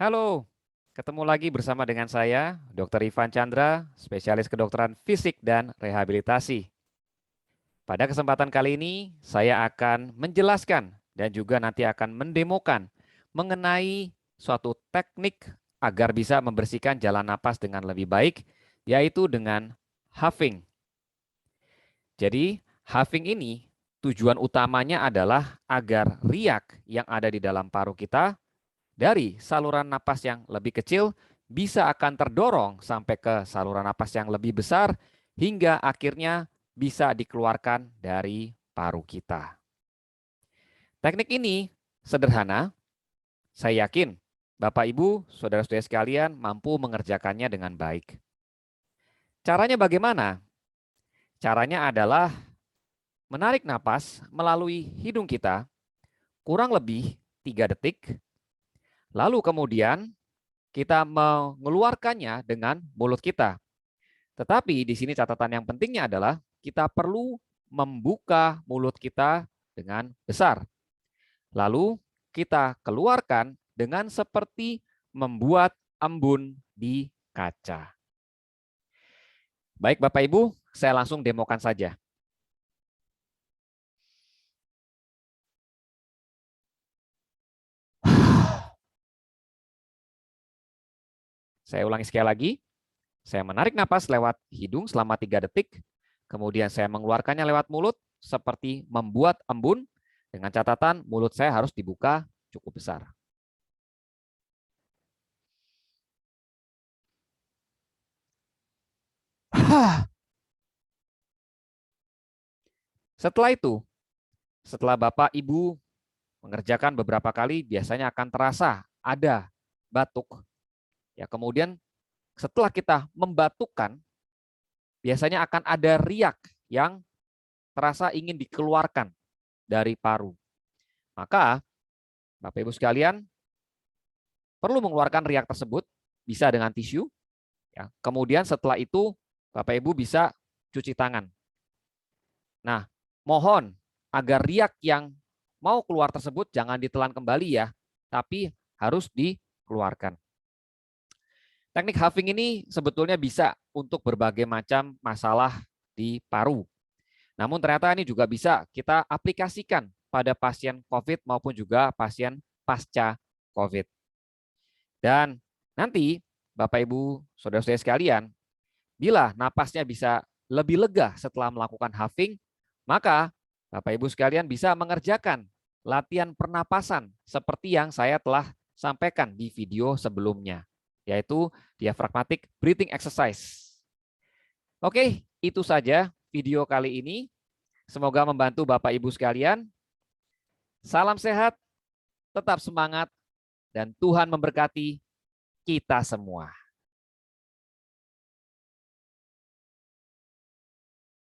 Halo, ketemu lagi bersama dengan saya, Dr. Ivan Chandra, spesialis kedokteran fisik dan rehabilitasi. Pada kesempatan kali ini, saya akan menjelaskan dan juga nanti akan mendemokan mengenai suatu teknik agar bisa membersihkan jalan napas dengan lebih baik, yaitu dengan huffing. Jadi, huffing ini tujuan utamanya adalah agar riak yang ada di dalam paru kita dari saluran napas yang lebih kecil bisa akan terdorong sampai ke saluran napas yang lebih besar hingga akhirnya bisa dikeluarkan dari paru kita. Teknik ini sederhana, saya yakin Bapak Ibu, saudara-saudara sekalian mampu mengerjakannya dengan baik. Caranya bagaimana? Caranya adalah menarik napas melalui hidung kita kurang lebih 3 detik, lalu kemudian kita mengeluarkannya dengan mulut kita. Tetapi di sini catatan yang pentingnya adalah kita perlu membuka mulut kita dengan besar. Lalu kita keluarkan dengan seperti membuat embun di kaca. Baik Bapak Ibu, saya langsung demokan saja. Saya ulangi sekali lagi. Saya menarik napas lewat hidung selama 3 detik. Kemudian saya mengeluarkannya lewat mulut seperti membuat embun. Dengan catatan mulut saya harus dibuka cukup besar. Setelah itu, setelah Bapak Ibu mengerjakan beberapa kali, biasanya akan terasa ada batuk. Ya, kemudian setelah kita membatukkan, biasanya akan ada riak yang terasa ingin dikeluarkan dari paru. Maka Bapak Ibu sekalian perlu mengeluarkan riak tersebut, bisa dengan tisu. Ya. Kemudian setelah itu Bapak Ibu bisa cuci tangan. Nah, mohon agar riak yang mau keluar tersebut jangan ditelan kembali ya, tapi harus dikeluarkan. Teknik huffing ini sebetulnya bisa untuk berbagai macam masalah di paru. Namun ternyata ini juga bisa kita aplikasikan pada pasien COVID maupun juga pasien pasca COVID. Dan nanti Bapak Ibu, saudara-saudara sekalian, bila napasnya bisa lebih lega setelah melakukan huffing, maka Bapak Ibu sekalian bisa mengerjakan latihan pernapasan seperti yang saya telah sampaikan di video sebelumnya, yaitu diaphragmatic breathing exercise. Oke, itu saja video kali ini. Semoga membantu Bapak Ibu sekalian. Salam sehat, tetap semangat, dan Tuhan memberkati kita semua.